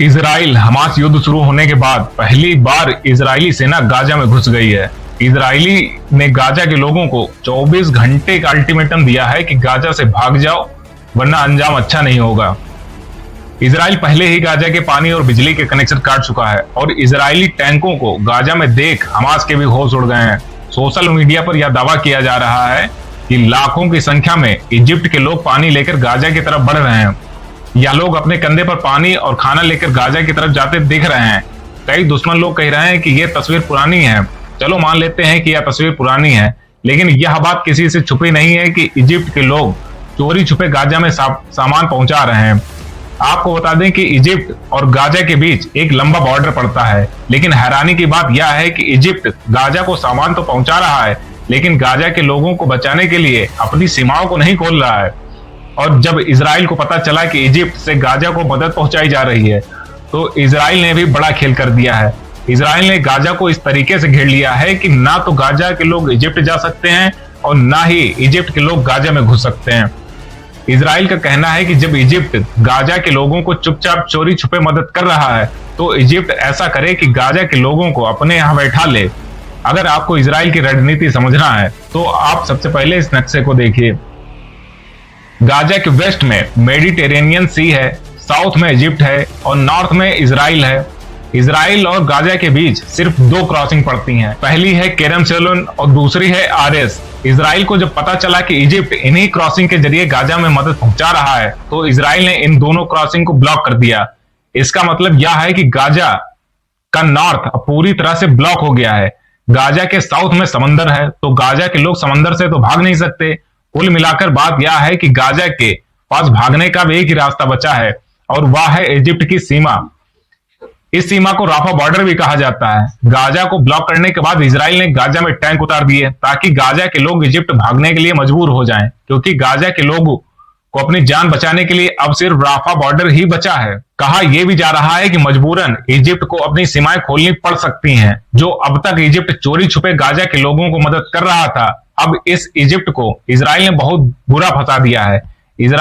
Israel Hamas युद्ध शुरू होने के बाद पहली बार इजरायली सेना गाजा में घुस गई है। इजरायली ने गाजा के लोगों को 24 घंटे का अल्टीमेटम दिया है कि गाजा से भाग जाओ वरना अंजाम अच्छा नहीं होगा। इजराइल पहले ही गाजा के पानी और बिजली के कनेक्शन काट चुका है और इजरायली टैंकों को गाजा में देख हमास के भी होश उड़ गए हैं। सोशल मीडिया पर यह दावा किया जा रहा है कि लाखों की संख्या में इजिप्ट के लोग पानी लेकर गाजा की तरफ बढ़ रहे हैं। यह लोग अपने कंधे पर पानी और खाना लेकर गाजा की तरफ जाते दिख रहे हैं। कई दुश्मन लोग कह रहे हैं कि यह तस्वीर पुरानी है। चलो मान लेते हैं कि यह तस्वीर पुरानी है, लेकिन यह बात किसी से छुपी नहीं है कि इजिप्ट के लोग चोरी छुपे गाजा में सामान पहुंचा रहे हैं। आपको बता दें कि इजिप्ट और गाजा के बीच एक लंबा बॉर्डर पड़ता है, लेकिन हैरानी की बात यह है कि इजिप्ट गाजा को सामान तो पहुंचा रहा है, लेकिन गाजा के लोगों को बचाने के लिए अपनी सीमाओं को नहीं खोल रहा है। और जब इजराइल को पता चला कि इजिप्ट से गाजा को मदद पहुंचाई जा रही है, तो इजराइल ने भी बड़ा खेल कर दिया है। इजराइल ने गाजा को इस तरीके से घेर लिया है कि ना तो गाजा के लोग इजिप्ट जा सकते हैं और ना ही इजिप्ट के लोग गाजा में घुस सकते हैं। इजराइल का कहना है कि जब इजिप्ट गाजा के लोगों को चुपचाप चोरी छुपे मदद कर रहा है, तो इजिप्ट ऐसा करे कि गाजा के लोगों को अपने यहाँ बैठा ले। अगर आपको इजराइल की रणनीति समझना है तो आप सबसे पहले इस नक्शे को देखिए। गाजा के वेस्ट में मेडिटेरेनियन सी है, साउथ में इजिप्ट है और नॉर्थ में इजराइल है। इजराइल और गाजा के बीच सिर्फ 2 क्रॉसिंग पड़ती हैं। पहली है केरम शेलोन और दूसरी है आरएस। इजराइल को जब पता चला कि इजिप्ट इन्हीं क्रॉसिंग के जरिए गाजा में मदद पहुंचा रहा है, तो इजराइल ने इन दोनों क्रॉसिंग को ब्लॉक कर दिया। इसका मतलब यह है कि गाजा का नॉर्थ पूरी तरह से ब्लॉक हो गया है। गाजा के साउथ में समंदर है, तो गाजा के लोग समंदर से तो भाग नहीं सकते। कुल मिलाकर बात यह है कि गाजा के पास भागने का भी एक ही रास्ता बचा है और वह है इजिप्ट की सीमा। इस सीमा को राफा बॉर्डर भी कहा जाता है। गाजा को ब्लॉक करने के बाद इजराइल ने गाजा में टैंक उतार दिए ताकि गाजा के लोग इजिप्ट भागने के लिए मजबूर हो जाएं, क्योंकि गाजा के लोगों को अपनी जान बचाने के लिए अब सिर्फ राफा बॉर्डर ही बचा है। कहा यह भी जा रहा है कि मजबूरन इजिप्ट को अपनी सीमाएं खोलनी पड़ सकती हैं। जो अब तक इजिप्ट चोरी छुपे गाजा के लोगों को मदद कर रहा था, अब इस इजिप्ट को इजराइल ने बहुत बुरा फंसा दिया है। इजराइल